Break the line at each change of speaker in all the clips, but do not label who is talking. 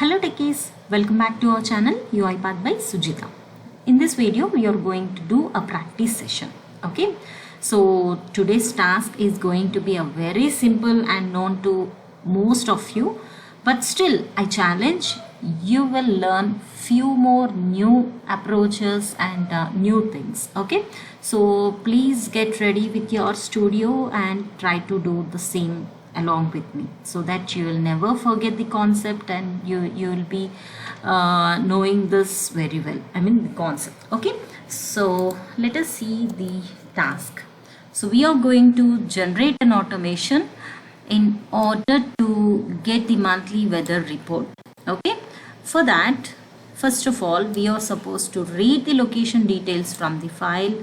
Hello Techies, welcome back to our channel Uipath by Sujitha. In this video we are going to do a practice session. Okay, so today's task is going to be a very simple and known to most of you, but still I challenge you will learn few more new approaches and new things. Okay, so please get ready with your studio and try to do the same along with me, so that you will never forget the concept and you will be knowing this very well. I mean the concept. Okay, so let us see the task. So we are going to generate an automation in order to get the monthly weather report. Okay, for that, first of all, we are supposed to read the location details from the file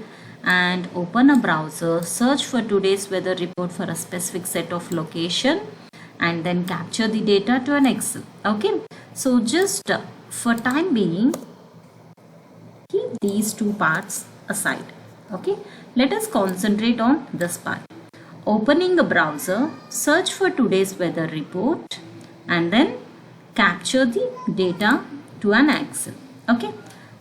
and open a browser, search for today's weather report for a specific set of location, and then capture the data to an Excel. Okay, so just for time being, keep these two parts aside. Okay, let us concentrate on this part. Opening a browser, search for today's weather report, and then capture the data to an Excel. Okay,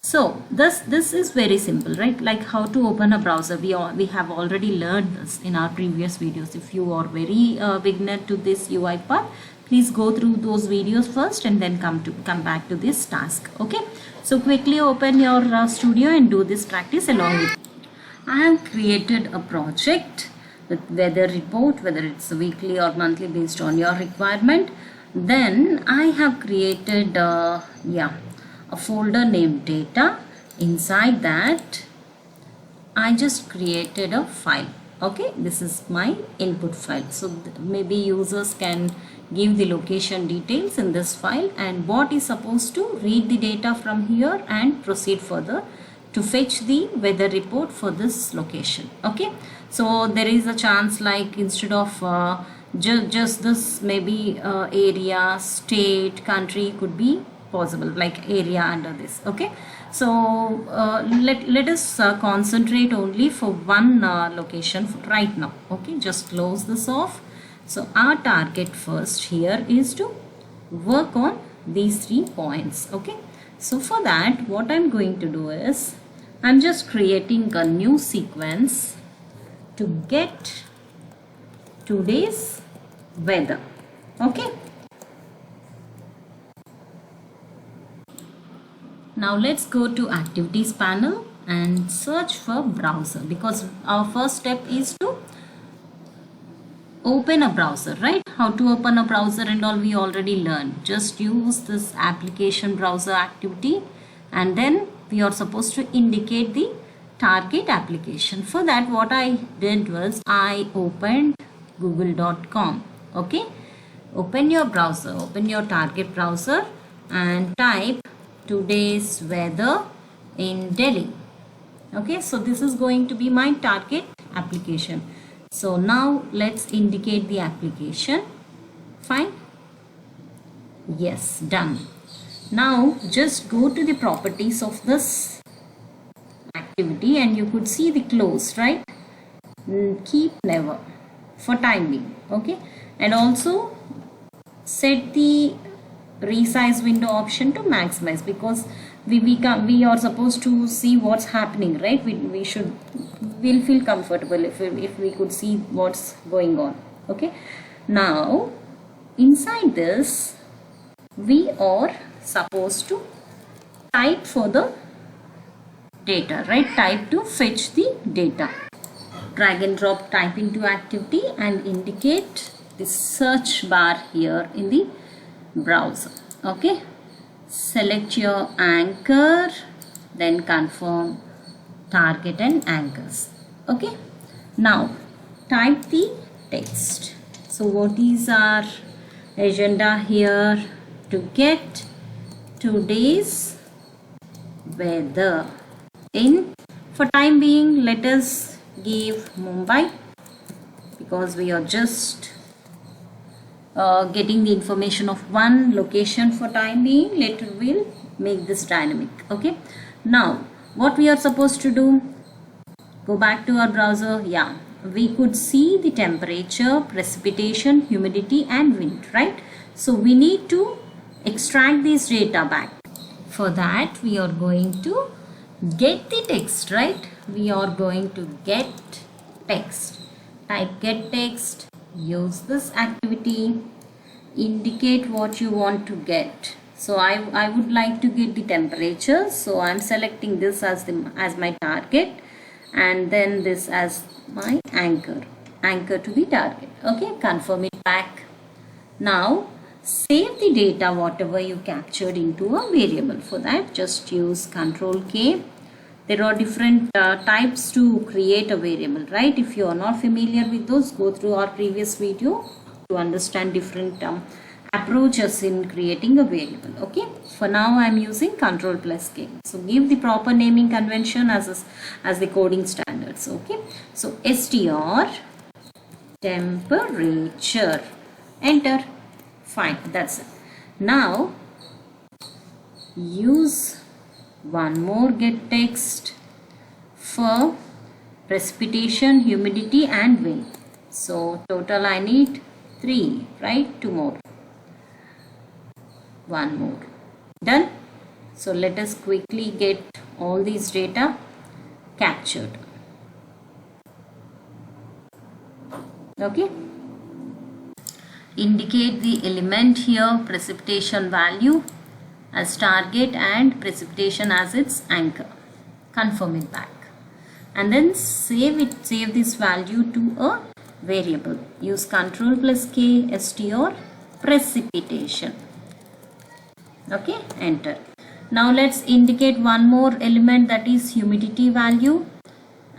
so this is very simple, right? Like how to open a browser, we have already learned this in our previous videos. If you are very beginner to this Uipath, please go through those videos first and then come back to this task. Okay, so quickly open your studio and do this practice along with me. I have created a project with weather report, whether it's weekly or monthly based on your requirement. Then I have created a folder named data. Inside that I just created a file. Okay, this is my input file. So maybe users can give the location details in this file, and bot is supposed to read the data from here and proceed further to fetch the weather report for this location. Okay, so there is a chance, like instead of just this, maybe area, state, country could be possible, like area under this. Okay, so let us concentrate only for one location right now. Okay, just close this off. So our target first here is to work on these 3 points. Okay, so for that, what I'm going to do is I'm just creating a new sequence to get today's weather. Okay, now let's go to activities panel and search for browser, because our first step is to open a browser, right? How to open a browser and all we already learned. Just use this application browser activity, and then we are supposed to indicate the target application. For that, what I did was I opened google.com. Okay, open your browser, open your target browser and type today's weather in Delhi. Okay, so this is going to be my target application. So now let's indicate the application. Fine, yes, done. Now just go to the properties of this activity and you could see the close, right? Keep never for time being. Okay, and also set the resize window option to maximize, because we are supposed to see what's happening, right? We'll feel comfortable if we could see what's going on. Okay, now inside this we are supposed to type for the data, right? Type to fetch the data. Drag and drop type into activity and indicate the search bar here in the browser. Okay, select your anchor, then confirm target and anchors. Okay, now type the text. So what is our agenda here? To get today's weather in, for time being, let us give Mumbai, because we are just getting the information of one location for time being. Later we'll make this dynamic. Okay, now what we are supposed to do, go back to our browser. Yeah, we could see the temperature, precipitation, humidity and wind, right? So we need to extract this data back. For that we are going to get the text, right? We are going to get text. Type get text, use this activity, indicate what you want to get. So I would like to get the temperature, so I'm selecting this as my target, and then this as my anchor to the target. Okay, confirm it back. Now save the data whatever you captured into a variable. For that just use Ctrl K. There are different types to create a variable, right? If you are not familiar with those, go through our previous video to understand different approaches in creating a variable. Okay, for now I am using Ctrl+K. So give the proper naming convention as the coding standards. Okay, so str temperature, enter. Fine, that's it. Now use one more get text for precipitation, humidity and wind. So total I need 3, right? 2 more, 1 more. Done. So let us quickly get all these data captured. Okay, indicate the element here, precipitation value as target and precipitation as its anchor. Confirm it back, and then save this value to a variable. Use Ctrl+K, str precipitation. Okay, enter. Now let's indicate one more element, that is humidity value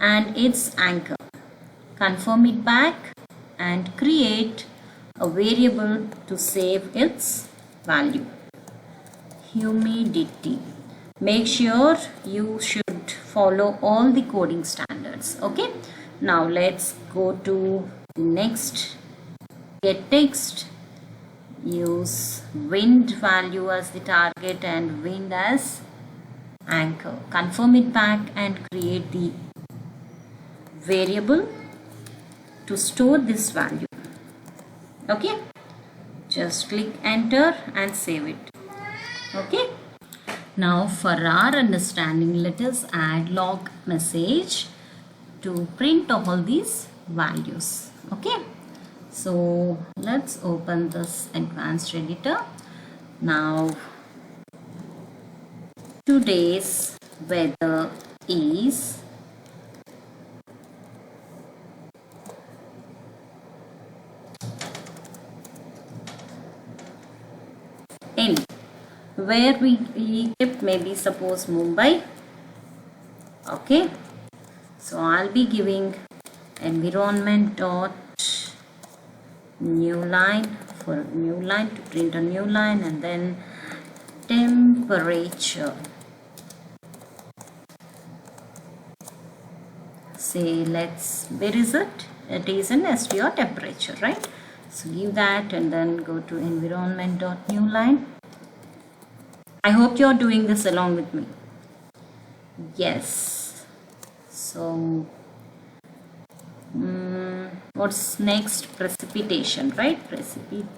and its anchor. Confirm it back and create a variable to save its value. Humidity. Make sure you should follow all the coding standards. Okay, now let's go to the next get text. Use wind value as the target and wind as anchor. Confirm it back and create the variable to store this value. Okay, just click enter and save it. Okay, now for our understanding, let us add log message to print all these values. Okay, so let's open this advanced editor. Now today's weather is in, where we kept maybe suppose Mumbai. Okay, so I'll be giving environment dot new line for new line to print a new line, and then temperature. Say where is it? It is in str temperature, right? So give that and then go to environment dot new line. I hope you are doing this along with me. Yes. So what's next? Precipitation, right? Precipitation.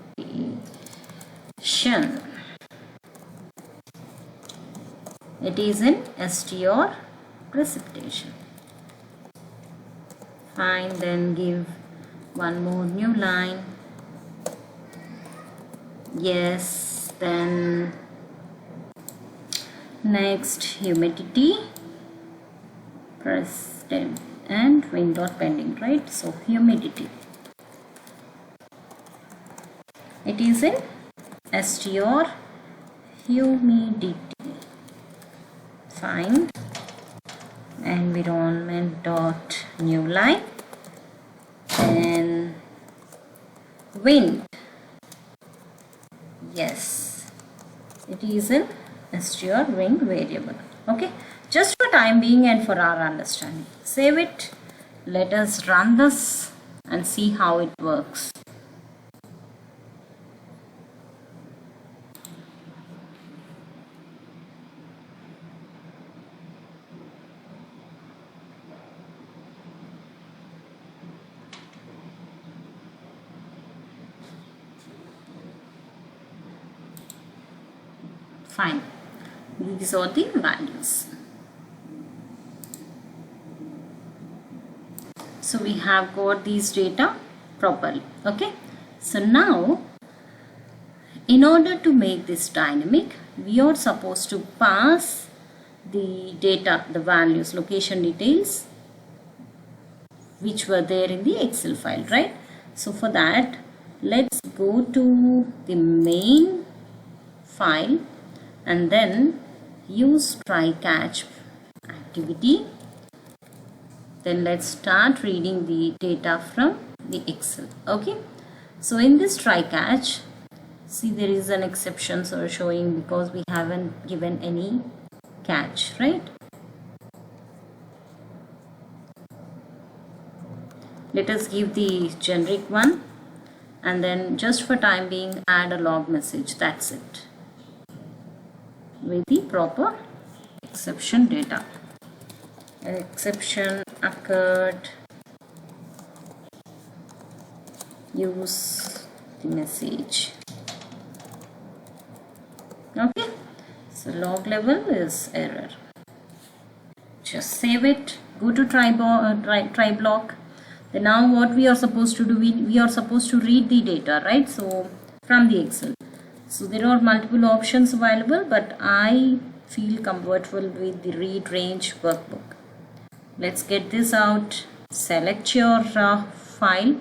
It is in str precipitation. Fine, then give one more new line. Yes, then next humidity, present and wind dot pending, right? So humidity, it is in str humidity. Fine, environment dot new line and wind. Yes, it is in str wind variable. Okay, just for time being and for our understanding. Save it. Let us run this and see how it works. Fine. These are the values. So we have got these data properly. Okay. So now, in order to make this dynamic, we are supposed to pass the data, the values, location details, which were there in the Excel file, right? So for that, let's go to the main file and then use try catch activity. Then let's start reading the data from the Excel. Okay. So in this try catch, see there is an exception so showing because we haven't given any catch, right? Let us give the generic one and then just for time being add a log message. That's it. With the proper exception data. An exception occurred. Use the message. Okay. So log level is error. Just save it. Go to try block. Then now what we are supposed to do, we are supposed to read the data, right? So from the Excel. So there are multiple options available, but I feel comfortable with the read range workbook. Let's get this out. Select your file.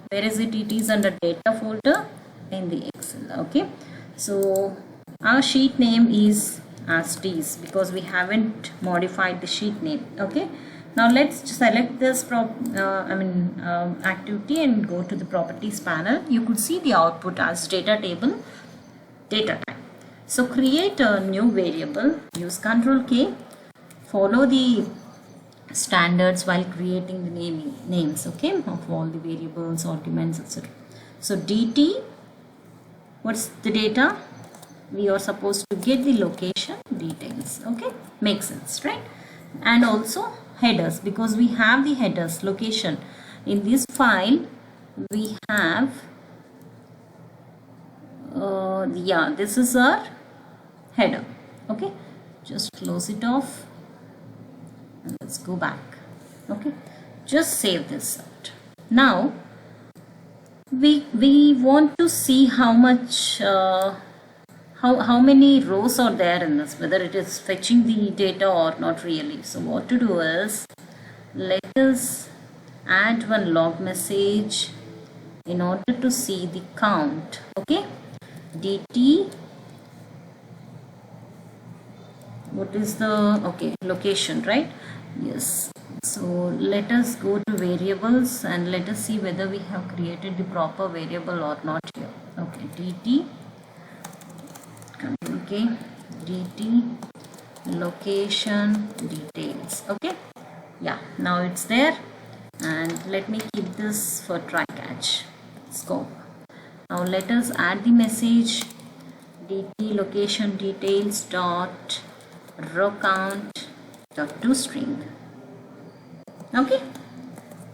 Where is it? It is under data folder in the Excel. Okay. So our sheet name is as it is because we haven't modified the sheet name. Okay. Now let's select this activity and go to the properties panel. You could see the output as data table, data type. So create a new variable, use Ctrl K, follow the standards while creating the names, okay, of all the variables, arguments, etc. So dt, what's the data? We are supposed to get the location details, okay, makes sense, right? And also headers, because we have the headers location in this file. We have this is our header. Okay, just close it off and let's go back. Okay, just save this out. Now we want to see how much how many rows are there in this, whether it is fetching the data or not really. So what to do is, let us add one log message in order to see the count. Okay, dt, what is the location, right? Yes. So let us go to variables and let us see whether we have created the proper variable or not here. Okay, dt, okay, dt location details. Okay, yeah, now it's there, and let me keep this for try catch. Let's go. Now let us add the message dt location details dot row count dot toString. Okay,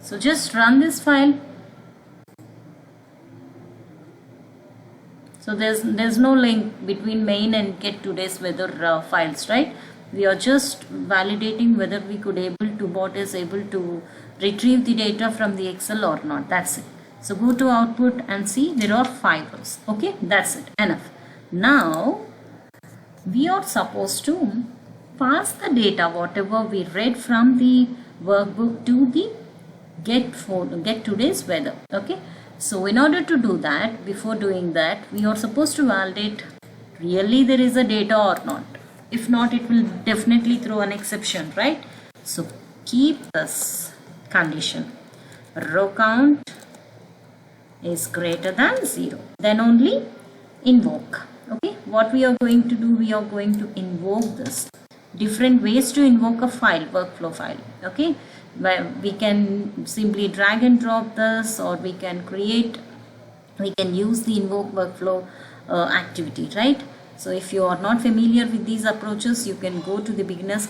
so just run this file. So there's no link between main and get today's weather files, right? We are just validating whether we could bot is able to retrieve the data from the Excel or not. That's it. So go to output and see there are 5 rows. Okay, that's it, enough. Now we are supposed to pass the data whatever we read from the workbook to the get today's weather. Okay, so in order to do that, before doing that, we are supposed to validate really there is a data or not. If not, it will definitely throw an exception, right? So keep this condition, row count is greater than 0, then only invoke. Okay, what we are going to do, we are going to invoke this. Different ways to invoke a file, workflow file. Okay, where we can simply drag and drop this, or we can use the invoke workflow activity, right? So if you are not familiar with these approaches, you can go to the beginners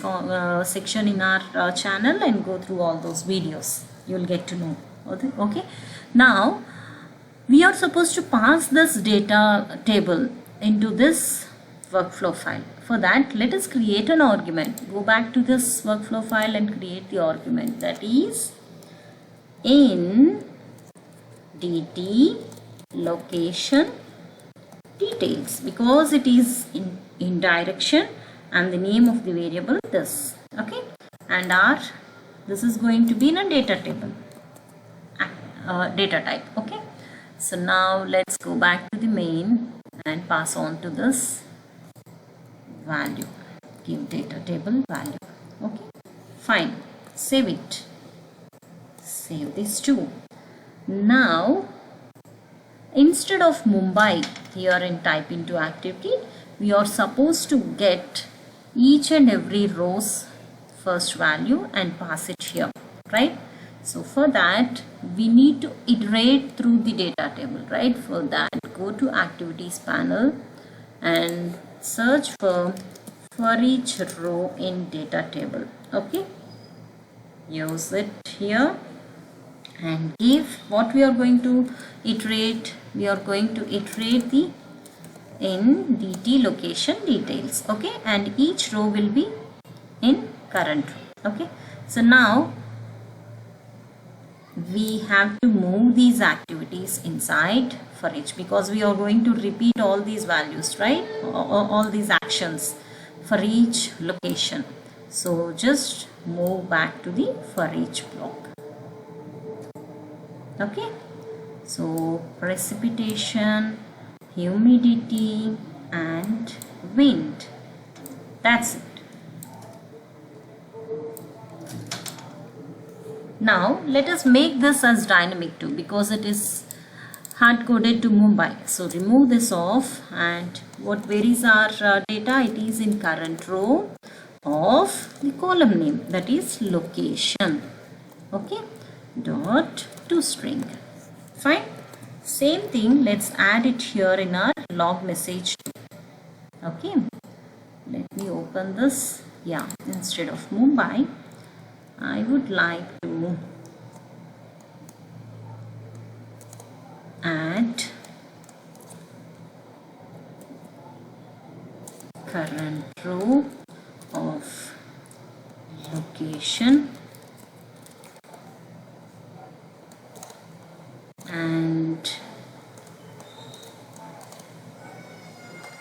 section in our channel and go through all those videos. You'll get to know. Okay, now we are supposed to pass this data table into this workflow file. For that, let us create an argument. Go back to this workflow file and create the argument, that is in dt location details, because it is in direction and the name of the variable this. Okay, and this is going to be in a data table data type. Okay, so now let's go back to the main and pass on to this value, give data table value. Okay, fine, save it, save this too. Now instead of Mumbai here in type into activity, we are supposed to get each and every row's first value and pass it here, right? So for that we need to iterate through the data table, right? For that, go to activities panel and search for each row in data table. Okay, use it here and give what we are going to iterate. We are going to iterate the in dt location details. Okay, and each row will be in current row. Okay, so now we have to move these activities inside for each, because we are going to repeat all these values, right? All these actions for each location. So just move back to the for each block. Okay, so precipitation, humidity and wind, that's it. Now let us make this as dynamic too, because it is hard coded to Mumbai. So remove this off, and what varies our data? It is in current row of the column name, that is location. Okay, dot toString. Fine. Same thing, let's add it here in our log message too. Okay, let me open this. Yeah, instead of Mumbai, I would like to add current row of location and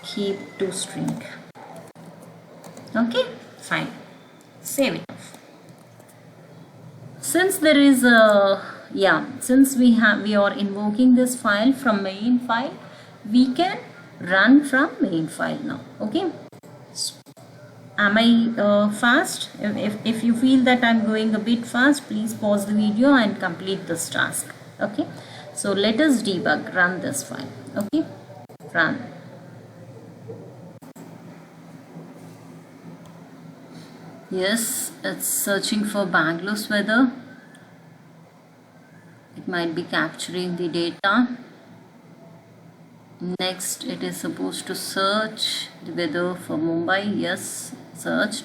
keep toString. Okay, fine, save it off. Since there is a since we are invoking this file from main file, we can run from main file now. Okay, am I fast? If you feel that I'm going a bit fast, please pause the video and complete this task. Okay, so let us debug, run this file. Okay, run. Yes, it's searching for Bangalore's weather. It might be capturing the data. Next, it is supposed to search the weather for Mumbai. Yes, searched.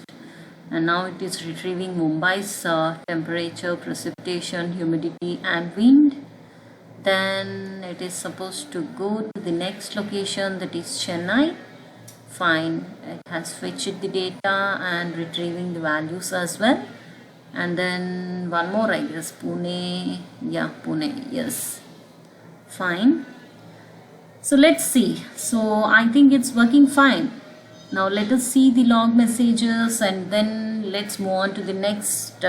And now it is retrieving Mumbai's temperature, precipitation, humidity and wind. Then it is supposed to go to the next location, that is Chennai. Fine, it has fetched the data and retrieving the values as well. And then one more, I guess, Pune. Yeah, Pune, yes. Fine. So let's see. So I think it's working fine. Now let us see the log messages, and then let's move on to the next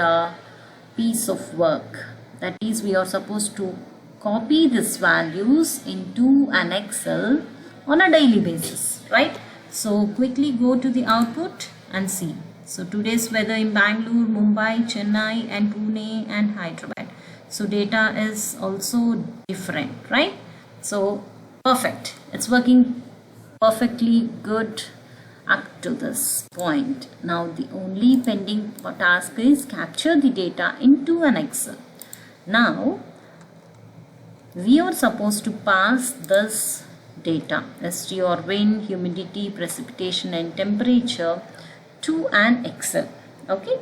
piece of work. That is, we are supposed to copy these values into an Excel on a daily basis, right? So quickly go to the output and see. So today's weather in Bangalore, Mumbai, Chennai and Pune and Hyderabad. So data is also different, right? So perfect. It's working perfectly good up to this point. Now the only pending task is capture the data into an Excel. Now we are supposed to pass this data, ST or wind, humidity, precipitation and temperature, to an Excel. Okay,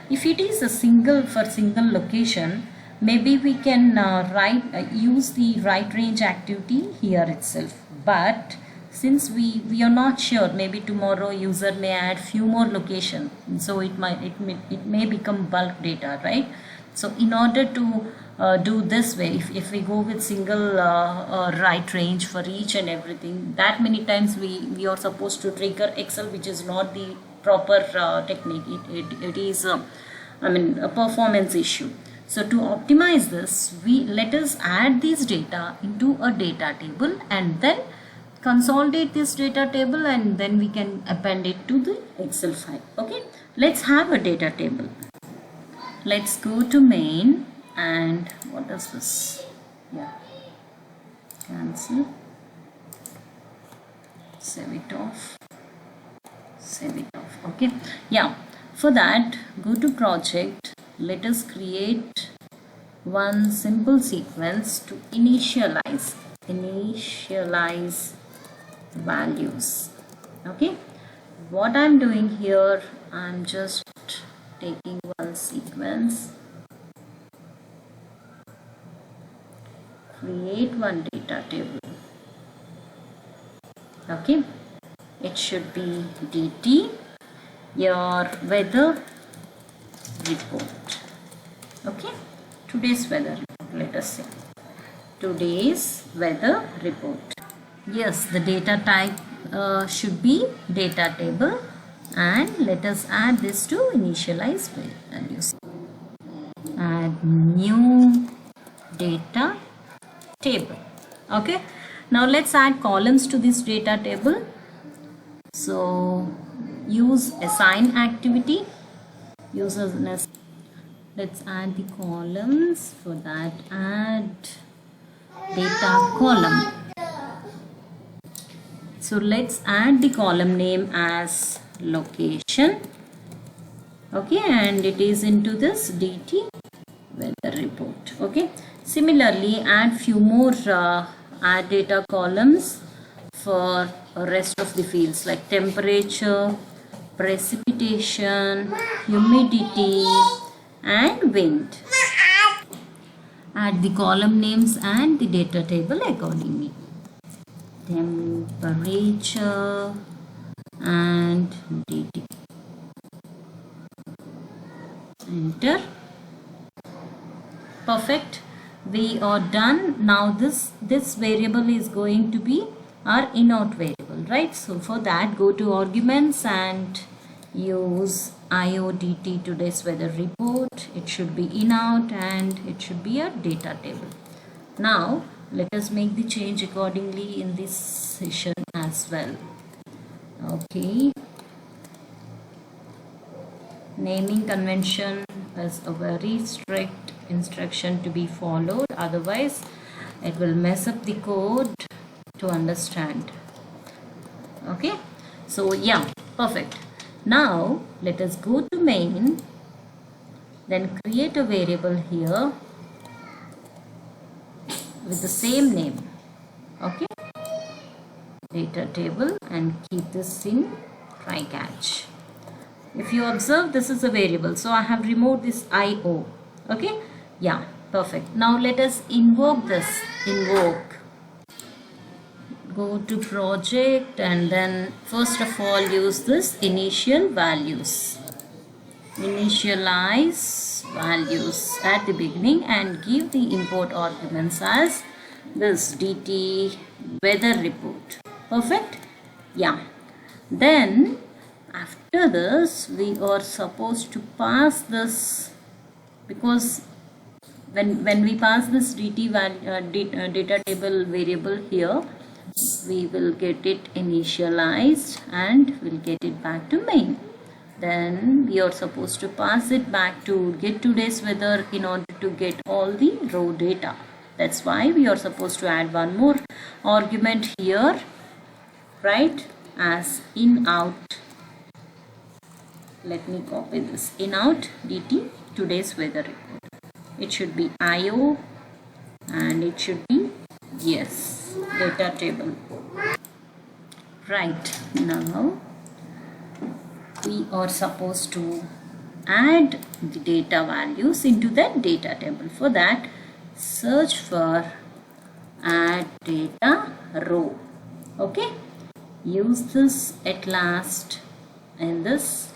if it is a single location, maybe we can use the right range activity here itself, but since we are not sure, maybe tomorrow user may add few more location, so it may become bulk data, right? So in order to do this way, if we go with single write range for each and everything, that many times we are supposed to trigger Excel, which is not the proper technique. It is I mean a performance issue. So to optimize this, let us add these data into a data table and then consolidate this data table, and then we can append it to the Excel file. Okay, let's have a data table. Let's go to main, and what is this? Yeah, cancel, save it off. Okay, yeah, for that go to project. Let us create one simple sequence to initialize values. Okay, what I'm doing here, I'm just taking one sequence, create one data table. Okay, it should be DT, your weather report. Okay, today's weather report, let us say today's weather report. Yes, the data type should be data table, and let us add this to initialize values. Add new data table. Okay, now let's add columns to this data table. So use assign activity. Let's add the columns. For that, add data column. So let's add the column name as location. Okay, and it is into this DT weather report. Okay, similarly add few more add data columns for rest of the fields like temperature, precipitation, humidity and wind. Add the column names and the data table accordingly. Temperature and DT. Enter. Perfect. We are done. Now this variable is going to be our inout variable, right? So for that, go to arguments and use IODT today's weather report. It should be inout and it should be a data table. Now let us make the change accordingly in this session as well. Okay, naming convention is a very strict instruction to be followed, otherwise it will mess up the code to understand. Okay, so yeah, perfect. Now let us go to main, then create a variable here with the same name. Okay, data table, and keep this in try catch. If you observe, this is a variable, so I have removed this IO. Okay, yeah, perfect. Now let us invoke this. Go to project and then first of all use this initial values. Initialize values at the beginning and give the import arguments as this DT weather report. Perfect. Yeah. Then after this we are supposed to pass this, because when we pass this DT data table variable here, we will get it initialized and we'll get it back to main. Then we are supposed to pass it back to get today's weather in order to get all the raw data. That's why we are supposed to add one more argument here, right, as in out. Let me copy this. In out DT today's weather report. It should be IO and it should be yes data table. Right, now we are supposed to add the data values into that data table. For that, search for add data row. Okay, use this at last in this.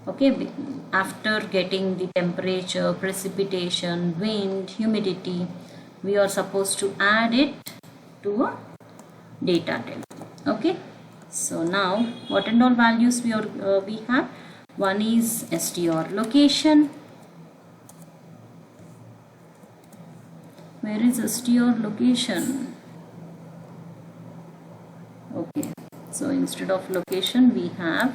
Okay, after getting the temperature, precipitation, wind, humidity, we are supposed to add it to a data table. Okay, so now what and all values we have? One is str location. Where is str location? Okay, so instead of location we have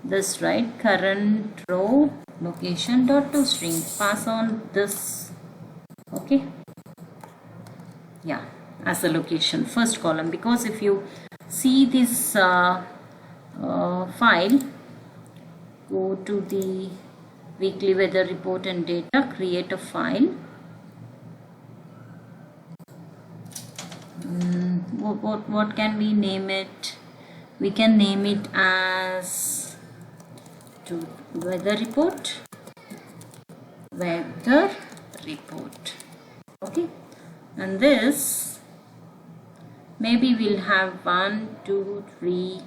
this, right? Current row location dot to string. Pass on this. Okay, yeah, as the location first column, because if you see this file, go to the weekly weather report and data, create a file. What can we name it? We can name it as to weather report. Okay, and this maybe we'll have 1, 2, 3,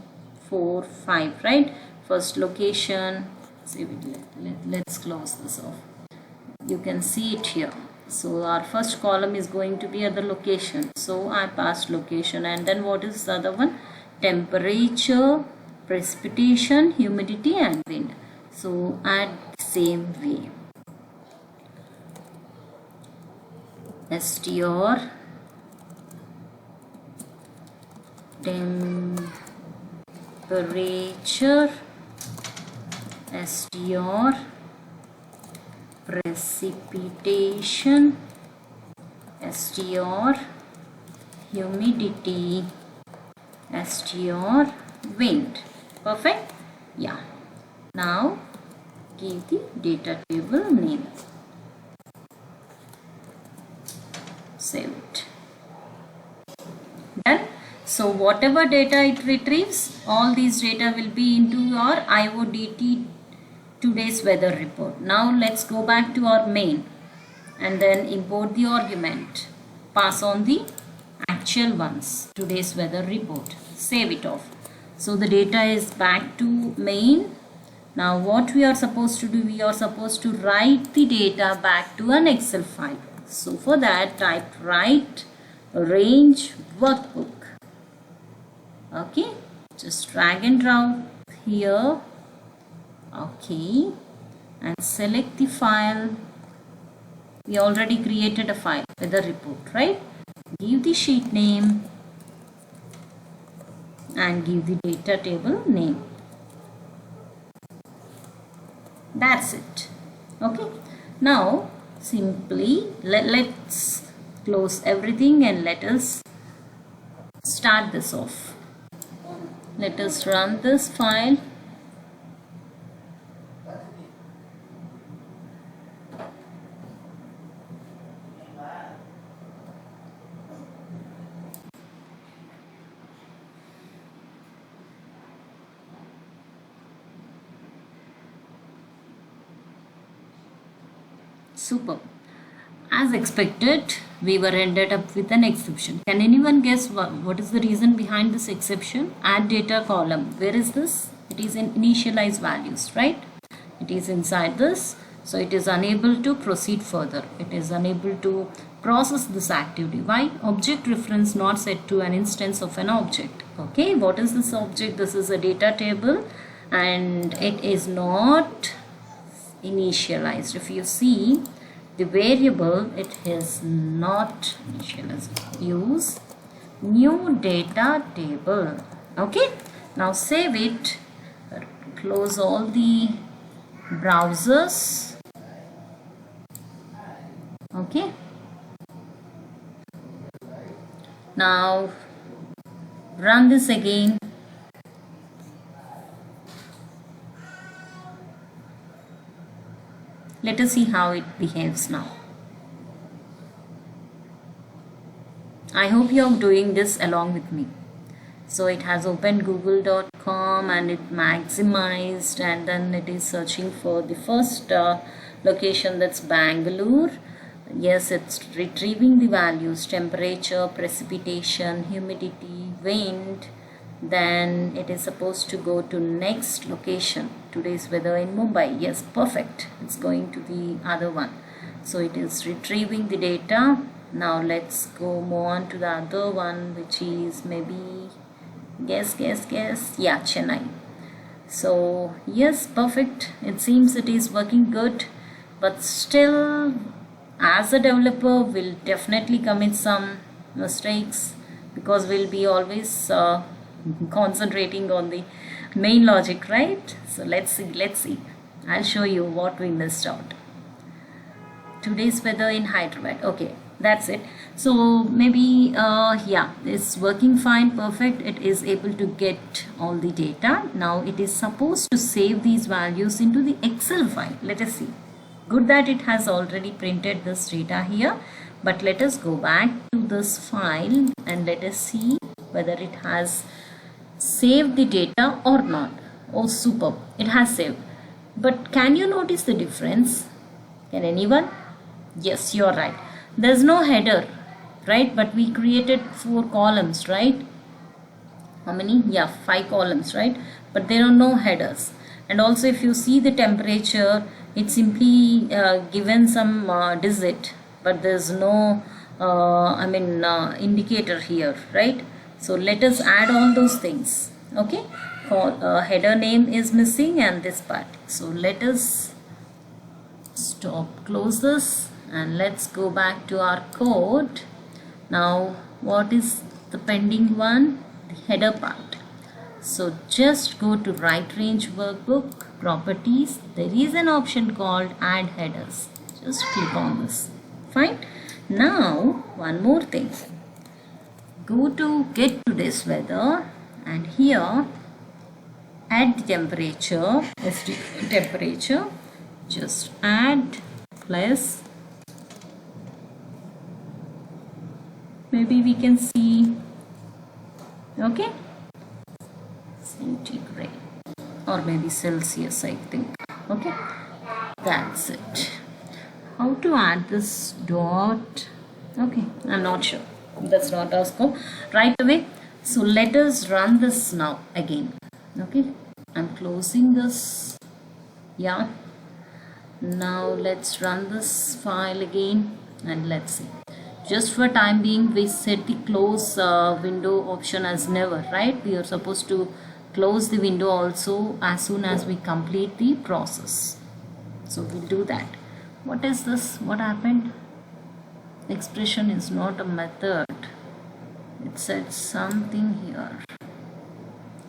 4, 5, right? First location. See, let's close this off. You can see it here. So our first column is going to be at the location. So I passed location, and then what is the other one? Temperature, precipitation, humidity and wind. So add same way. str temperature, str precipitation, str humidity, str wind. Perfect. Yeah, now give the data table name. Save it. Done. So whatever data it retrieves, all these data will be into your IODT today's weather report. Now let's go back to our main and then import the argument. Pass on the actual ones, today's weather report. Save it off. So the data is back to main. Now what we are supposed to do, we are supposed to write the data back to an Excel file. So for that, type write range workbook. Okay, just drag and drop here. Okay, and select the file. We already created a file with the report, right? Give the sheet name and give the data table name. That's it. Okay, now simply let's close everything and let us start this off. Let us run this file. Super. As expected, we were ended up with an exception. Can anyone guess what is the reason behind this exception? Add data column. Where is this? It is in initialize values, right? It is inside this. So it is unable to proceed further. It is unable to process this activity. Why? Object reference not set to an instance of an object. Okay, what is this object? This is a data table and it is not initialized. If you see the variable, it is not initialized. Use new data table. Okay, now save it, close all the browsers. Okay, now run this again. Let us see how it behaves now. I hope you are doing this along with me. So it has opened google.com and it maximized, and then it is searching for the first location, that's Bangalore. Yes, it's retrieving the values: temperature, precipitation, humidity, wind, Then it is supposed to go to next location. Today's weather in Mumbai. Yes, perfect. It's going to the other one. So it is retrieving the data. Now let's go move on to the other one, which is maybe guess. Yeah, Chennai. So yes, perfect. It seems it is working good, but still, as a developer, we'll definitely commit some mistakes because we'll be always concentrating on the main logic, right? So let's see. I'll show you what we missed out. Today's weather in Hyderabad. Okay, that's it. So maybe yeah, it's working fine, perfect. It is able to get all the data. Now it is supposed to save these values into the Excel file. Let us see. Good that it has already printed this data here, but let us go back to this file and let us see whether it has saved the data or not. Oh, superb, it has saved. But can you notice the difference? Can anyone? Yes, you're right. There's no header, right? But we created 4 columns, right? How many? Yeah, 5 columns, right? But there are no headers. And also if you see the temperature, it's simply given some digit, but there's no indicator here, right? So let us add all those things. Okay, header name is missing and this part. So let us close this and let's go back to our code. Now what is the pending one? The header part. So just go to right range workbook, properties. There is an option called add headers. Just click on this. Fine. Now one more thing. Go to get today's weather and here add the temperature, temperature. Just add plus, maybe we can see, okay, centigrade or maybe Celsius, I think. Okay, that's it. How to add this dot? Okay, I'm not sure. That's not our scope right away. So let us run this now again. Okay, I'm closing this. Yeah, now let's run this file again and let's see. Just for time being, we set the close window option as never, right? We are supposed to close the window also as soon as we complete the process. So we'll do that. What is this? What happened? Expression is not a method. It said something here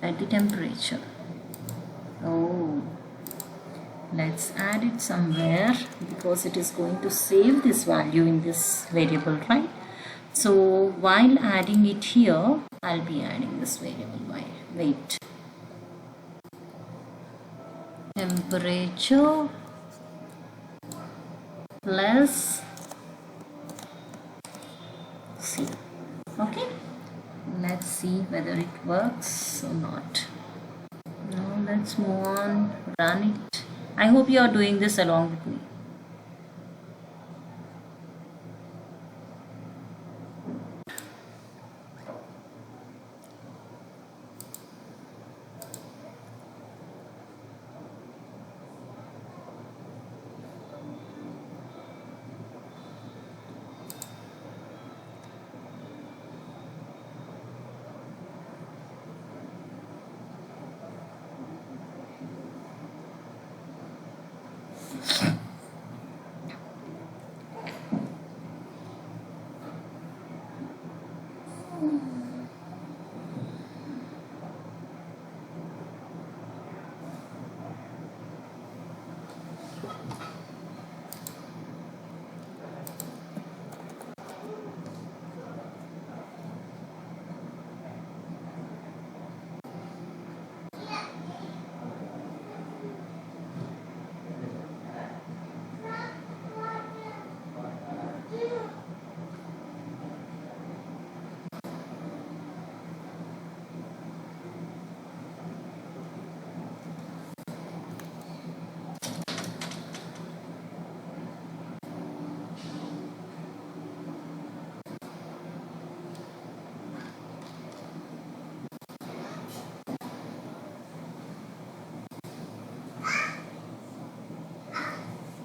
at the temperature. Oh, let's add it somewhere because it is going to save this value in this variable, right? So while adding it here, I'll be adding this variable. Wait, temperature plus C. Okay, let's see whether it works or not. Now let's move on, run it. I hope you are doing this along with me.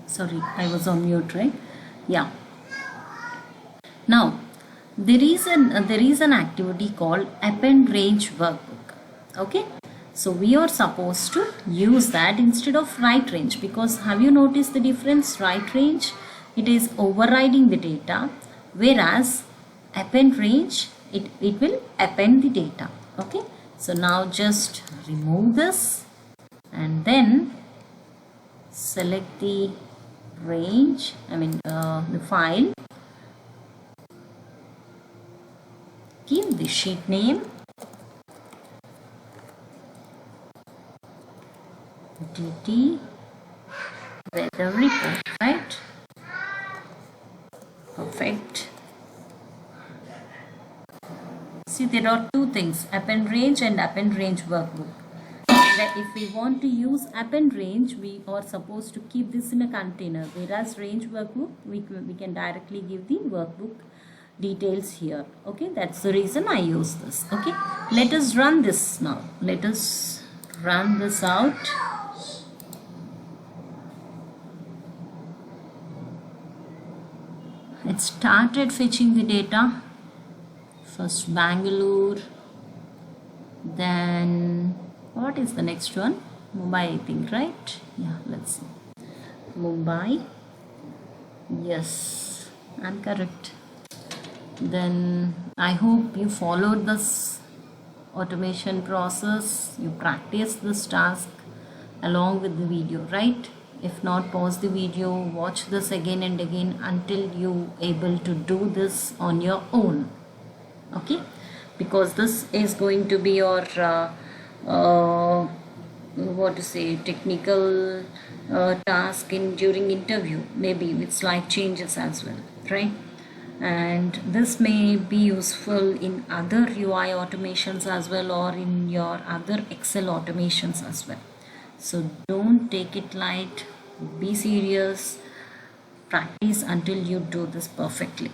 Sorry, I was on mute, right? Yeah. Now, there is an activity called append range workbook. Okay, so we are supposed to use that instead of write range, because have you noticed the difference? Write range, it is overriding the data, whereas append range, it will append the data. Okay, so now just remove this and then select the range, the file, give the sheet name DT weather report, right? Perfect. See, there are two things, append range and append range workbook. That if we want to use append range, we are supposed to keep this in a container, whereas range workbook, we can directly give the workbook details here. Okay, that's the reason I use this. Okay, let us run this now. Let us run this out. It started fetching the data. First Bangalore, then what is the next one? Mumbai, I think, right? Yeah, let's see. Mumbai. Yes, I'm correct. Then I hope you followed this automation process. You practiced this task along with the video, right? If not, pause the video, watch this again and again until you able to do this on your own. Okay, because this is going to be your technical task during interview, maybe with slide changes as well, right? And this may be useful in other UI automations as well, or in your other Excel automations as well. So don't take it light, be serious, practice until you do this perfectly.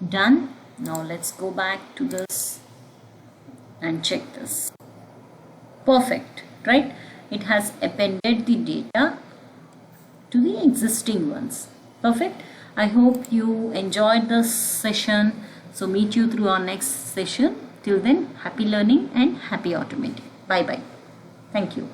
Done. Now let's go back to this and check this. Perfect, right? It has appended the data to the existing ones. Perfect. I hope you enjoyed this session. So meet you through our next session. Till then, happy learning and happy automating. Bye bye. Thank you.